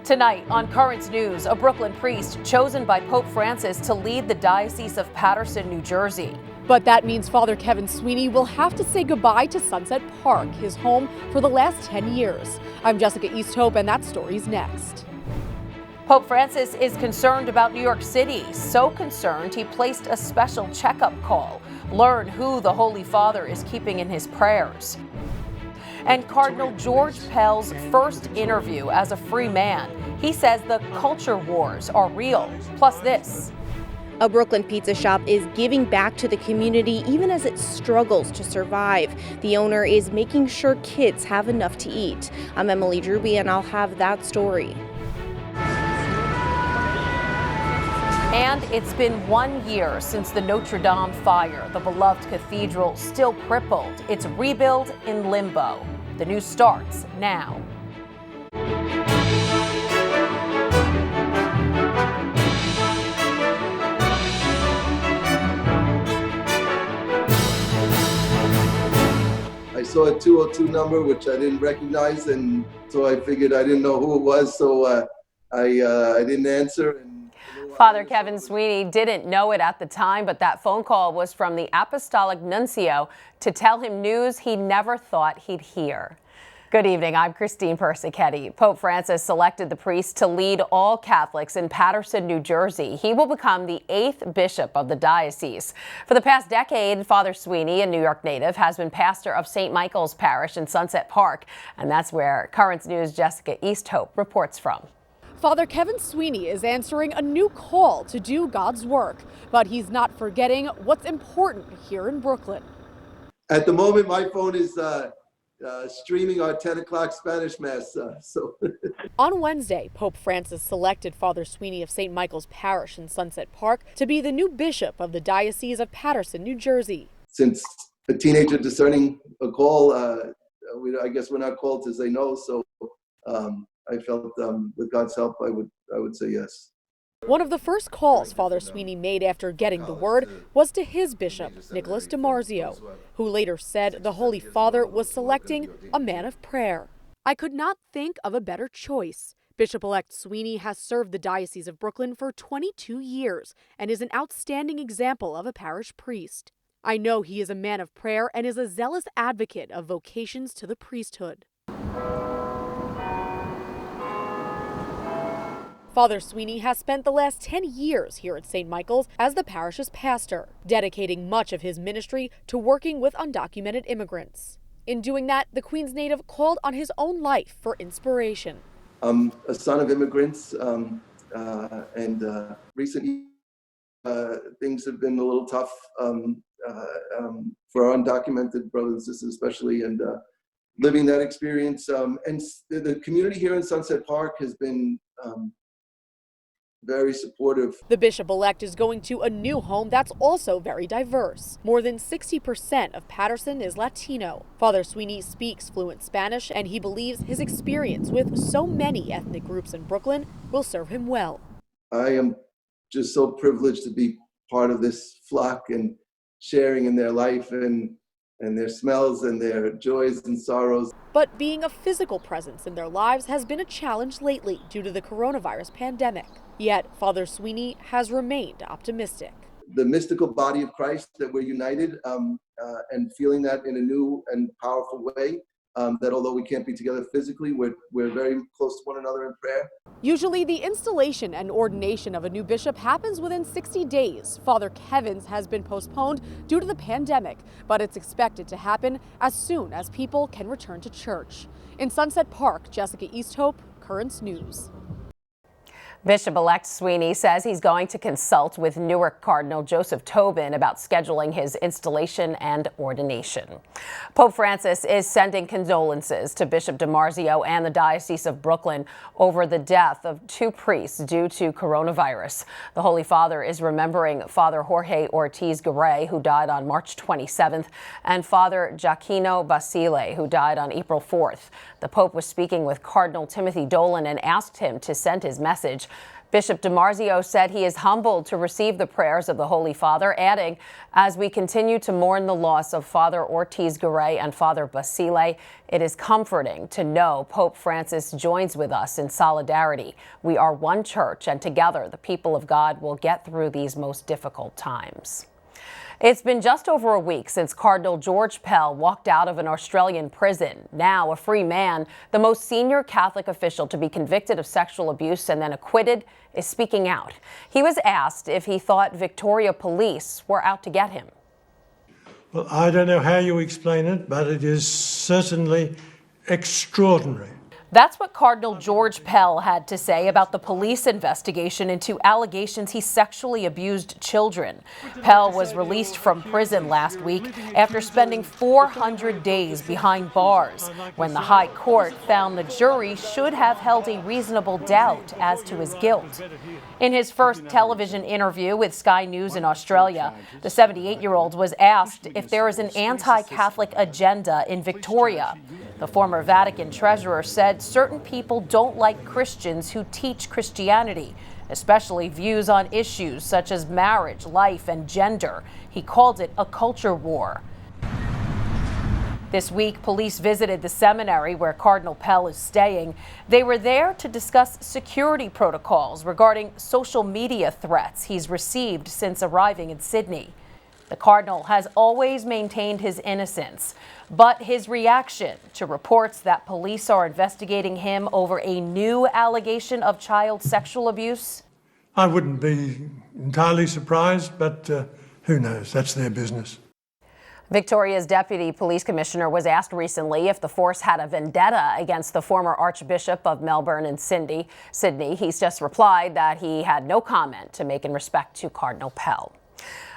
Tonight on Currents News, a Brooklyn priest chosen by Pope Francis to lead the Diocese of Paterson, New Jersey. But that means Father Kevin Sweeney will have to say goodbye to Sunset Park, his home for the last 10 years. I'm Jessica EASTHOPE, and that story's next. Pope Francis is concerned about New York City, so concerned he placed a special checkup call. Learn who the Holy Father is keeping in his prayers. And Cardinal George Pell's first interview as a free man. He says the culture wars are real. Plus this. A Brooklyn pizza shop is giving back to the community even as it struggles to survive. The owner is making sure kids have enough to eat. I'm Emily DROOBY, and I'll have that story. And it's been 1 year since the Notre Dame fire. The beloved cathedral still crippled. Its rebuild in limbo. The news starts now. I saw a 202 number, which I didn't recognize, and so I figured I didn't know who it was, so I didn't answer. Father Kevin Sweeney didn't know it at the time, but that phone call was from the Apostolic Nuncio to tell him news he never thought he'd hear. Good evening, I'm Christine Persichetti. Pope Francis selected the priest to lead all Catholics in Paterson, New Jersey. He will become the 8th bishop of the diocese. For the past decade, Father Sweeney, a New York native, has been pastor of St. Michael's Parish in Sunset Park, and that's where Currents News' Jessica EASTHOPE reports from. Father Kevin Sweeney is answering a new call to do God's work, but he's not forgetting what's important here in Brooklyn. At the moment, my phone is streaming our 10 o'clock Spanish Mass. On Wednesday, Pope Francis selected Father Sweeney of St. Michael's Parish in Sunset Park to be the new bishop of the Diocese of Paterson, New Jersey. Since a teenager discerning a call, I guess we're not called to say no, so I felt with God's help, I would say yes. One of the first calls Father Sweeney made after getting the word was to his bishop, Nicholas DiMarzio, who later said the Holy Father was selecting a man of prayer. I could not think of a better choice. Bishop-elect Sweeney has served the Diocese of Brooklyn for 22 years and is an outstanding example of a parish priest. I know he is a man of prayer and is a zealous advocate of vocations to the priesthood. Father Sweeney has spent the last 10 years here at St. Michael's as the parish's pastor, dedicating much of his ministry to working with undocumented immigrants. In doing that, the Queen's native called on his own life for inspiration. I'm a son of immigrants, and recently things have been a little tough for our undocumented brothers and sisters especially, and living that experience. And the community here in Sunset Park has been very supportive. The bishop-elect is going to a new home that's also very diverse. More than 60% of Paterson is Latino. Father Sweeney speaks fluent Spanish, and he believes his experience with so many ethnic groups in Brooklyn will serve him well. I am just so privileged to be part of this flock and sharing in their life and their smells and their joys and sorrows. But being a physical presence in their lives has been a challenge lately due to the coronavirus pandemic. Yet Father Sweeney has remained optimistic. The mystical body of Christ, that we're united and feeling that in a new and powerful way, that although we can't be together physically, we're very close to one another in prayer. Usually the installation and ordination of a new bishop happens within 60 days. Father Kevin's has been postponed due to the pandemic, but it's expected to happen as soon as people can return to church. In Sunset Park, Jessica EASTHOPE, Currents News. Bishop-elect Sweeney says he's going to consult with Newark Cardinal Joseph Tobin about scheduling his installation and ordination. Pope Francis is sending condolences to Bishop DiMarzio and the Diocese of Brooklyn over the death of 2 priests due to coronavirus. The Holy Father is remembering Father Jorge Ortiz-Garay, who died on March 27th, and Father Giacchino Basile, who died on April 4th. The Pope was speaking with Cardinal Timothy Dolan and asked him to send his message Bishop DiMarzio said he is humbled to receive the prayers of the Holy Father, adding, as we continue to mourn the loss of Father Ortiz-Garay and Father Basile, it is comforting to know Pope Francis joins with us in solidarity. We are one church, and together the people of God will get through these most difficult times. It's been just over a week since Cardinal George Pell walked out of an Australian prison. Now a free man, the most senior Catholic official to be convicted of sexual abuse and then acquitted, is speaking out. He was asked if he thought Victoria police were out to get him. Well, I don't know how you explain it, but it is certainly extraordinary. That's what Cardinal George Pell had to say about the police investigation into allegations he sexually abused children. Pell was released from prison last week after spending 400 days behind bars, when the High Court found the jury should have held a reasonable doubt as to his guilt. In his first television interview with Sky News in Australia, the 78-year-old was asked if there is an anti-Catholic agenda in Victoria. The former Vatican treasurer said certain people don't like Christians who teach Christianity, especially views on issues such as marriage, life, and gender. He called it a culture war. This week, police visited the seminary where Cardinal Pell is staying. They were there to discuss security protocols regarding social media threats he's received since arriving in Sydney. The Cardinal has always maintained his innocence, but his reaction to reports that police are investigating him over a new allegation of child sexual abuse? I wouldn't be entirely surprised, but who knows? That's their business. Victoria's deputy police commissioner was asked recently if the force had a vendetta against the former Archbishop of Melbourne and Sydney. He's just replied that he had no comment to make in respect to Cardinal Pell.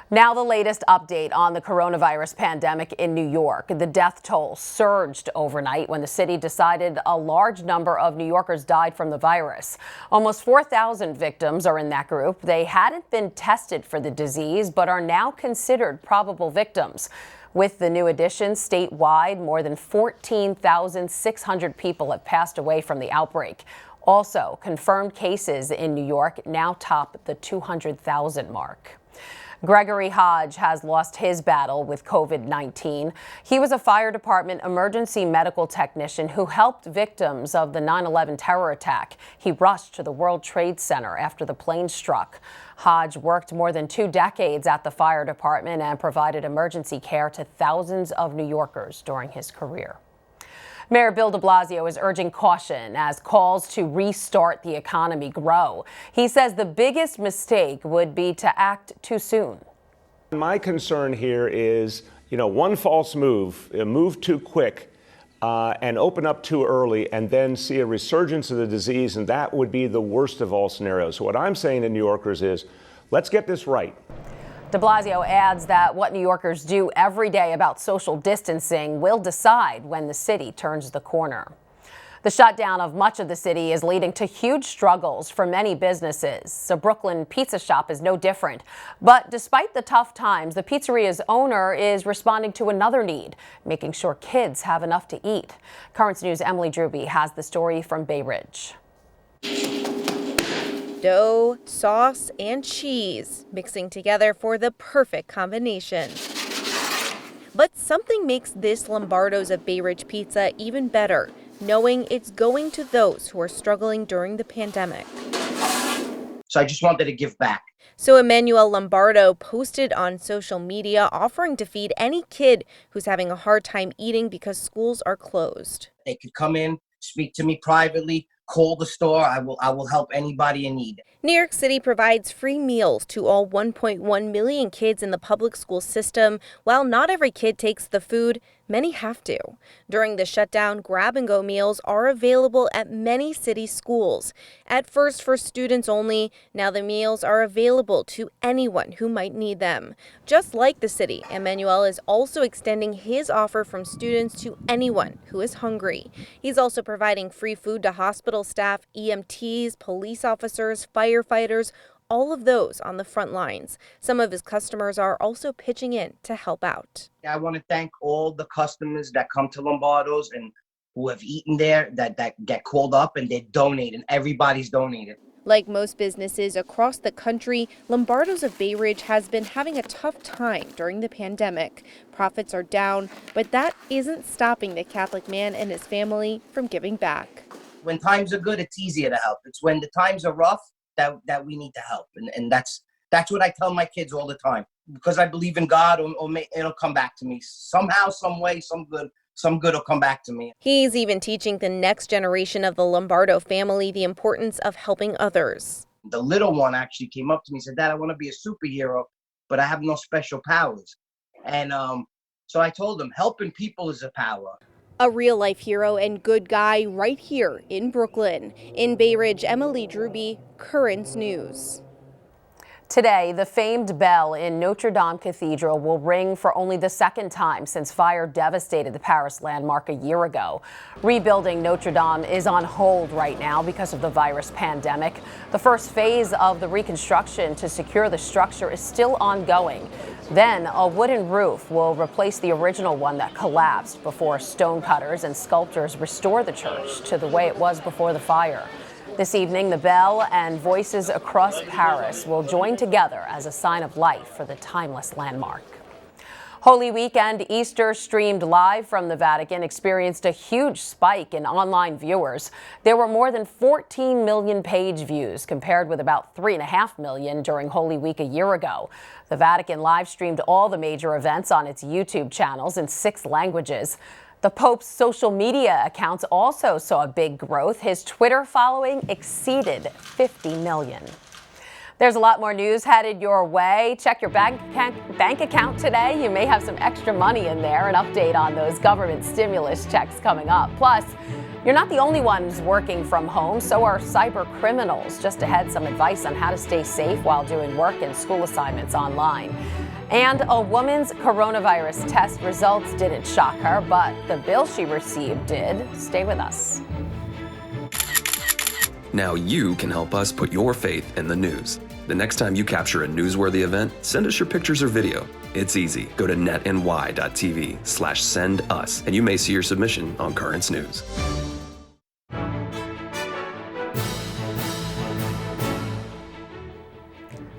Now the latest update on the coronavirus pandemic in New York. The death toll surged overnight when the city decided a large number of New Yorkers died from the virus. Almost 4,000 victims are in that group. They hadn't been tested for the disease, but are now considered probable victims. With the new addition statewide, more than 14,600 people have passed away from the outbreak. Also, confirmed cases in New York now top the 200,000 mark. Gregory Hodge has lost his battle with COVID-19. He was a fire department emergency medical technician who helped victims of the 9/11 terror attack. He rushed to the World Trade Center after the plane struck. Hodge worked more than 2 decades at the fire department and provided emergency care to thousands of New Yorkers during his career. Mayor Bill de Blasio is urging caution as calls to restart the economy grow. He says the biggest mistake would be to act too soon. My concern here is, one false move, a move too quick, and open up too early and then see a resurgence of the disease, and that would be the worst of all scenarios. So what I'm saying to New Yorkers is, let's get this right. De Blasio adds that what New Yorkers do every day about social distancing will decide when the city turns the corner. The shutdown of much of the city is leading to huge struggles for many businesses. The Brooklyn pizza shop is no different. But despite the tough times, the pizzeria's owner is responding to another need, making sure kids have enough to eat. Currents News' Emily Drooby has the story from Bay Ridge. Dough, sauce, and cheese mixing together for the perfect combination. But something makes this Lombardo's of Bay Ridge pizza even better, knowing it's going to those who are struggling during the pandemic. So I just wanted to give back. So Emmanuel Lombardo posted on social media offering to feed any kid who's having a hard time eating because schools are closed. They could come in, speak to me privately, call the store. I will help anybody in need. New York City provides free meals to all 1.1 million kids in the public school system. While not every kid takes the food, many have to. During the shutdown, grab-and-go meals are available at many city schools. At first for students only, now the meals are available to anyone who might need them. Just like the city, Emmanuel is also extending his offer from students to anyone who is hungry. He's also providing free food to hospital staff, EMTs, police officers, firefighters, all of those on the front lines. Some of his customers are also pitching in to help out. I want to thank all the customers that come to Lombardo's and who have eaten there, that get called up and they donate, and everybody's donated. Like most businesses across the country, Lombardo's of Bay Ridge has been having a tough time during the pandemic. Profits are down, but that isn't stopping the Catholic man and his family from giving back. When times are good, it's easier to help. It's when the times are rough that we need to help. And that's what I tell my kids all the time. Because I believe in God, it'll come back to me. Somehow, some way, some good will come back to me. He's even teaching the next generation of the Lombardo family the importance of helping others. The little one actually came up to me and said, "Dad, I want to be a superhero, but I have no special powers." And so I told him, helping people is a power. A real-life hero and good guy right here in Brooklyn. In Bay Ridge, Emily Drooby, Currents News. Today, the famed bell in Notre Dame Cathedral will ring for only the second time since fire devastated the Paris landmark a year ago. Rebuilding Notre Dame is on hold right now because of the virus pandemic. The first phase of the reconstruction to secure the structure is still ongoing. Then a wooden roof will replace the original one that collapsed before stonecutters and sculptors restore the church to the way it was before the fire. This evening, the bell and voices across Paris will join together as a sign of life for the timeless landmark. Holy Weekend Easter streamed live from the Vatican experienced a huge spike in online viewers. There were more than 14 million page views compared with about 3.5 million during Holy Week a year ago. The Vatican live streamed all the major events on its YouTube channels in 6 languages. The Pope's social media accounts also saw a big growth. His Twitter following exceeded 50 million. There's a lot more news headed your way. Check your bank account today. You may have some extra money in there. An update on those government stimulus checks coming up. Plus, you're not the only ones working from home. So are cyber criminals. Just ahead, some advice on how to stay safe while doing work and school assignments online. And a woman's coronavirus test results didn't shock her, but the bill she received did. Stay with us. Now you can help us put your faith in the news. The next time you capture a newsworthy event, send us your pictures or video. It's easy. Go to netny.tv/send us, and you may see your submission on Currents News.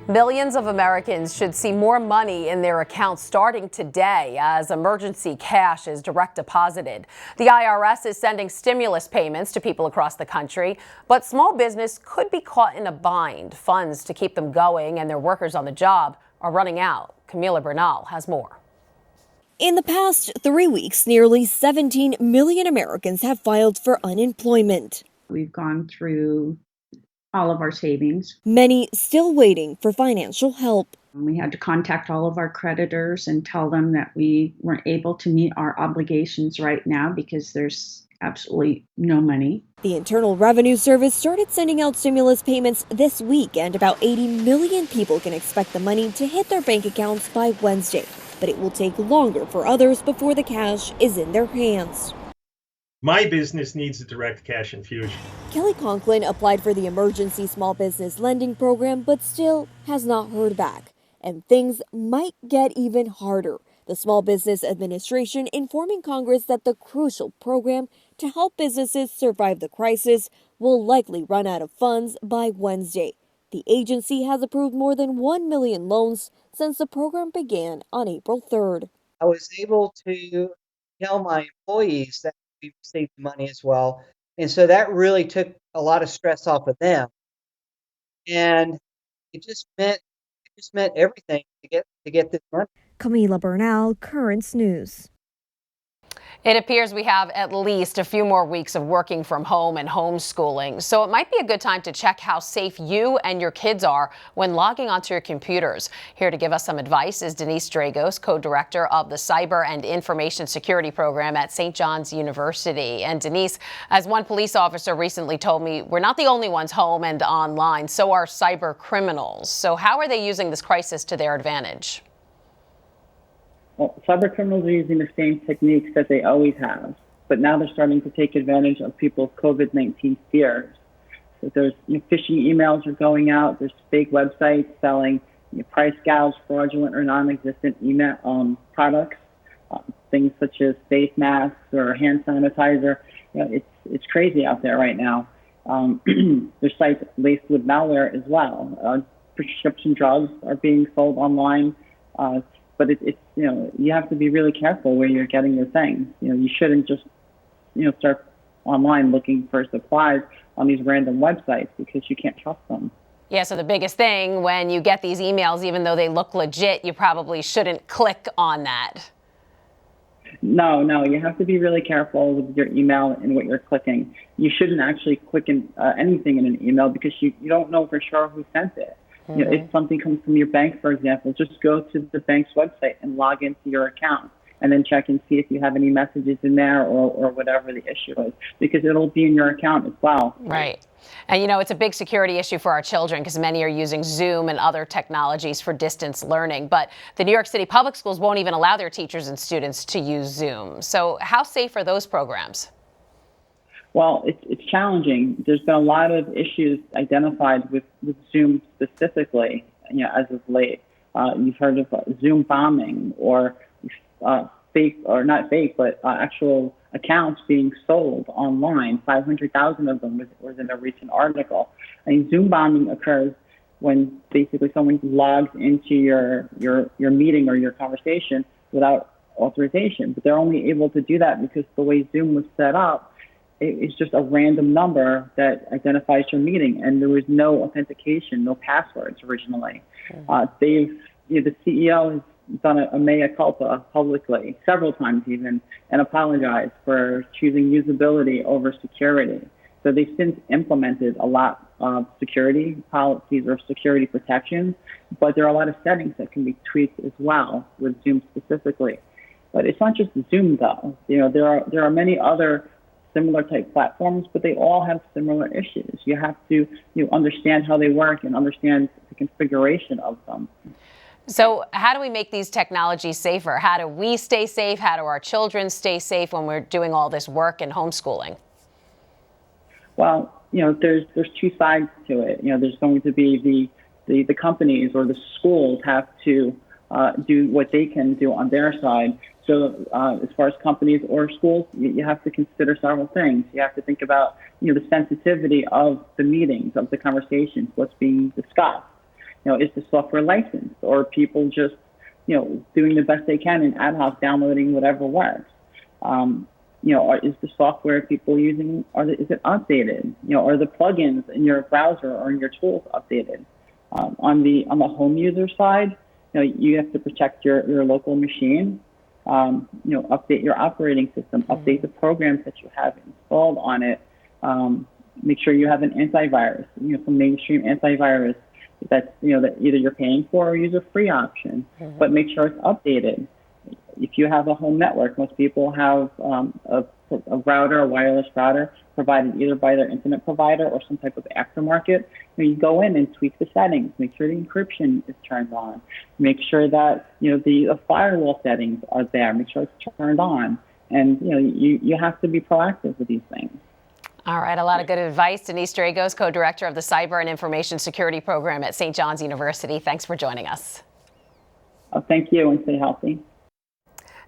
Millions of Americans should see more money in their accounts starting today as emergency cash is direct deposited. The IRS is sending stimulus payments to people across the country, but small business could be caught in a bind. Funds to keep them going and their workers on the job are running out. Camila Bernal has more. In the past 3 weeks, nearly 17 million Americans have filed for unemployment. We've gone through all of our savings. Many still waiting for financial help. We had to contact all of our creditors and tell them that we weren't able to meet our obligations right now because there's absolutely no money. The Internal Revenue Service started sending out stimulus payments this week, and about 80 million people can expect the money to hit their bank accounts by Wednesday. But it will take longer for others before the cash is in their hands. My business needs a direct cash infusion. Kelly Conklin applied for the Emergency Small Business Lending Program, but still has not heard back. And things might get even harder. The Small Business Administration informing Congress that the crucial program to help businesses survive the crisis will likely run out of funds by Wednesday. The agency has approved more than 1 million loans since the program began on April 3rd. I was able to tell my employees that we received money as well. And so that really took a lot of stress off of them. And it just meant everything to get this money. Camila Bernal, Currents News. It appears we have at least a few more weeks of working from home and homeschooling, so it might be a good time to check how safe you and your kids are when logging onto your computers. Here to give us some advice is Denise Dragos, co-director of the Cyber and Information Security Program at St. John's University. And Denise, as one police officer recently told me, we're not the only ones home and online, so are cyber criminals. So how are they using this crisis to their advantage? Well, cyber criminals are using the same techniques that they always have, but now they're starting to take advantage of people's COVID-19 fears. So there's phishing emails are going out. There's fake websites selling price gouged, fraudulent, or non-existent email products, things such as face masks or hand sanitizer. It's crazy out there right now. There's sites laced with malware as well. Prescription drugs are being sold online, but it's you have to be really careful where you're getting your things. You shouldn't just start online looking for supplies on these random websites because you can't trust them. Yeah, so the biggest thing when you get these emails, even though they look legit, you probably shouldn't click on that. No, you have to be really careful with your email and what you're clicking. You shouldn't actually click in anything in an email because you don't know for sure who sent it. Mm-hmm. If something comes from your bank, for example, just go to the bank's website and log into your account and then check and see if you have any messages in there or whatever the issue is, because it'll be in your account as well. Right. And it's a big security issue for our children because many are using Zoom and other technologies for distance learning. But the New York City public schools won't even allow their teachers and students to use Zoom. So how safe are those programs? Well, it's challenging. There's been a lot of issues identified with Zoom specifically, as of late. You've heard of Zoom bombing or fake, or not fake, but actual accounts being sold online. 500,000 of them was in a recent article. Zoom bombing occurs when basically someone logs into your meeting or your conversation without authorization. But they're only able to do that because the way Zoom was set up, it's just a random number that identifies your meeting, and there was no authentication, no passwords originally. The CEO has done a mea culpa publicly, several times even, and apologized for choosing usability over security. So they've since implemented a lot of security policies or security protections, but there are a lot of settings that can be tweaked as well with Zoom specifically. But it's not just Zoom though. There are many other similar type platforms, but they all have similar issues. You have to understand how they work and understand the configuration of them. So how do we make these technologies safer? How do we stay safe? How do our children stay safe when we're doing all this work and homeschooling? Well, there's two sides to it. There's going to be the companies or the schools have to do what they can do on their side. So as far as companies or schools, you have to consider several things. You have to think about the sensitivity of the meetings, of the conversations, what's being discussed. Is the software licensed, or are people just doing the best they can and ad hoc downloading whatever works? Is the software people using, is it updated? Are the plugins in your browser or in your tools updated? On the home user side, you have to protect your local machine. Update your operating system, update the programs that you have installed on it. Make sure you have an antivirus, some mainstream antivirus that's that either you're paying for or use a free option, but make sure it's updated. If you have a home network, most people have a router, a wireless router provided either by their internet provider or some type of aftermarket. You go in and tweak the settings, make sure the encryption is turned on, make sure that the firewall settings are there, make sure it's turned on, and you have to be proactive with these things. All right, a lot of good advice. Denise Dragos, co-director of the Cyber and Information Security Program at St. John's University. Thanks for joining us. Thank you, and stay healthy.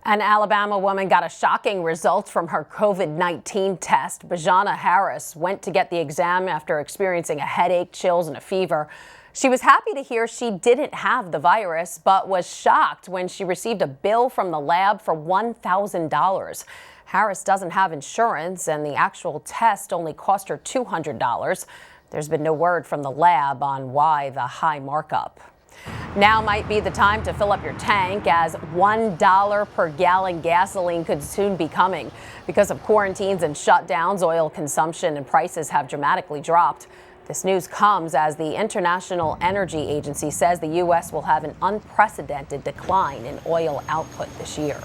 An Alabama woman got a shocking result from her COVID-19 test. Bajana Harris went to get the exam after experiencing a headache, chills, and a fever. She was happy to hear she didn't have the virus, but was shocked when she received a bill from the lab for $1,000. Harris doesn't have insurance, and the actual test only cost her $200. There's been no word from the lab on why the high markup. Now might be the time to fill up your tank, as $1 per gallon gasoline could soon be coming. Because of quarantines and shutdowns, oil consumption and prices have dramatically dropped. This news comes as the International Energy Agency says the U.S. will have an unprecedented decline in oil output this year.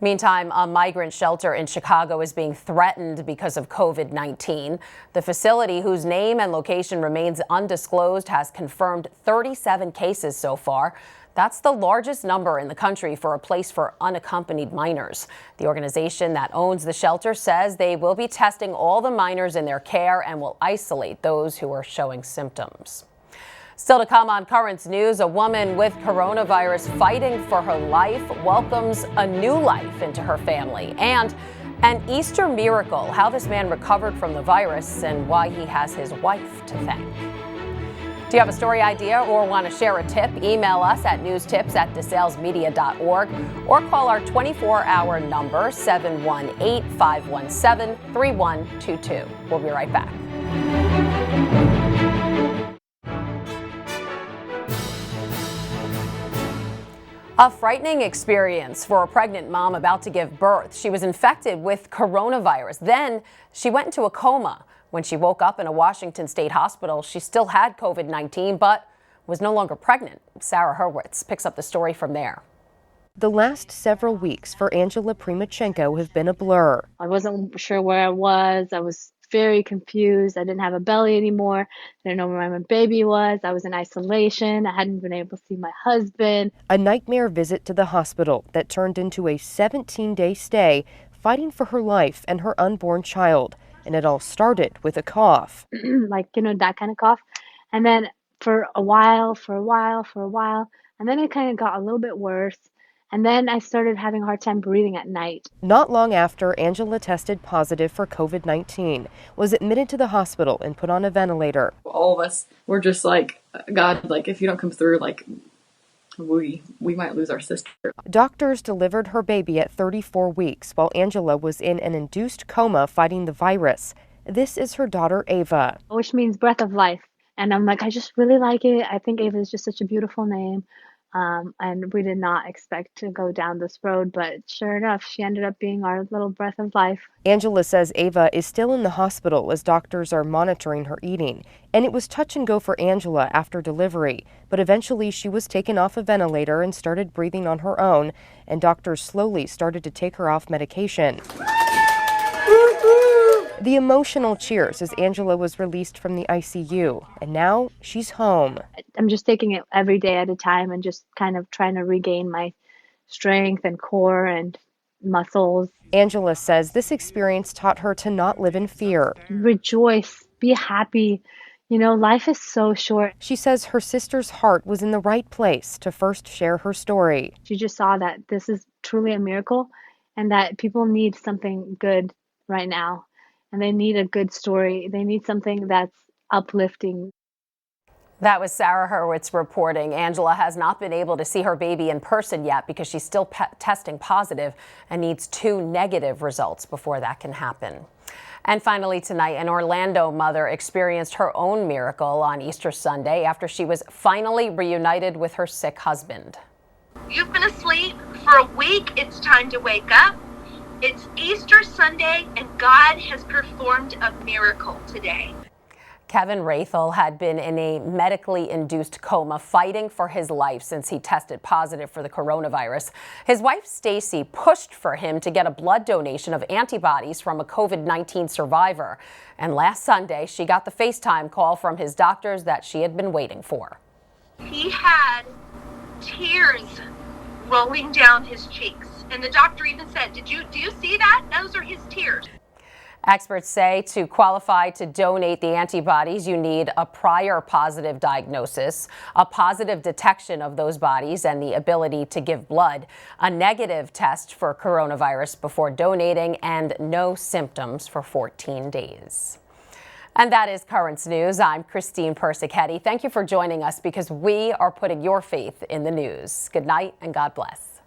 Meantime, a migrant shelter in Chicago is being threatened because of COVID-19. The facility, whose name and location remains undisclosed, has confirmed 37 cases so far. That's the largest number in the country for a place for unaccompanied minors. The organization that owns the shelter says they will be testing all the minors in their care and will isolate those who are showing symptoms. Still to come on Currents News, a woman with coronavirus fighting for her life welcomes a new life into her family. And An Easter miracle, how this man recovered from the virus and why he has his wife to thank. Do you have a story idea or want to share a tip? Email us at newstips@desalesmedia.org or call our 24-hour number 718-517-3122. We'll be right back. A frightening experience for a pregnant mom about to give birth. She was infected with coronavirus. Then she went into a coma. When she woke up in a Washington State hospital, she still had COVID-19, but was no longer pregnant. Sarah Hurwitz picks up the story from there. The last several weeks for Angela Primachenko have been a blur. I wasn't sure where I was. I was very confused. I didn't have a belly anymore. I didn't know where my baby was. I was in isolation. I hadn't been able to see my husband. A nightmare visit to the hospital that turned into a 17-day stay fighting for her life and her unborn child. And it all started with a cough. That kind of cough. And then for a while, and then it kind of got a little bit worse. And then I started having a hard time breathing at night. Not long after Angela tested positive for COVID-19, was admitted to the hospital and put on a ventilator. All of us were just like, God, if you don't come through, we might lose our sister. Doctors delivered her baby at 34 weeks while Angela was in an induced coma fighting the virus. This is her daughter, Ava. Which means breath of life. And I'm like, I just really like it. I think Ava is just such a beautiful name. And we did not expect to go down this road, but sure enough, she ended up being our little breath of life. Angela says Ava is still in the hospital as doctors are monitoring her eating. And it was touch and go for Angela after delivery, but eventually she was taken off a ventilator and started breathing on her own, and doctors slowly started to take her off medication. The emotional cheers as Angela was released from the ICU, and now she's home. I'm just taking it every day at a time and just kind of trying to regain my strength and core and muscles. Angela says this experience taught her to not live in fear. Rejoice, be happy. Life is so short. She says her sister's heart was in the right place to first share her story. She just saw that this is truly a miracle and that people need something good right now. And they need a good story. They need something that's uplifting. That was Sarah Hurwitz reporting. Angela has not been able to see her baby in person yet because she's still testing positive and needs 2 negative results before that can happen. And finally tonight, an Orlando mother experienced her own miracle on Easter Sunday after she was finally reunited with her sick husband. You've been asleep for a week. It's time to wake up. It's Easter Sunday, and God has performed a miracle today. Kevin Rathel had been in a medically induced coma fighting for his life since he tested positive for the coronavirus. His wife, Stacy, pushed for him to get a blood donation of antibodies from a COVID-19 survivor. And last Sunday, she got the FaceTime call from his doctors that she had been waiting for. He had tears rolling down his cheeks. And the doctor even said, do you see that? Those are his tears. Experts say to qualify to donate the antibodies, you need a prior positive diagnosis, a positive detection of those bodies, and the ability to give blood, a negative test for coronavirus before donating, and no symptoms for 14 days. And that is Currents News. I'm Christine Persichetti. Thank you for joining us because we are putting your faith in the news. Good night and God bless.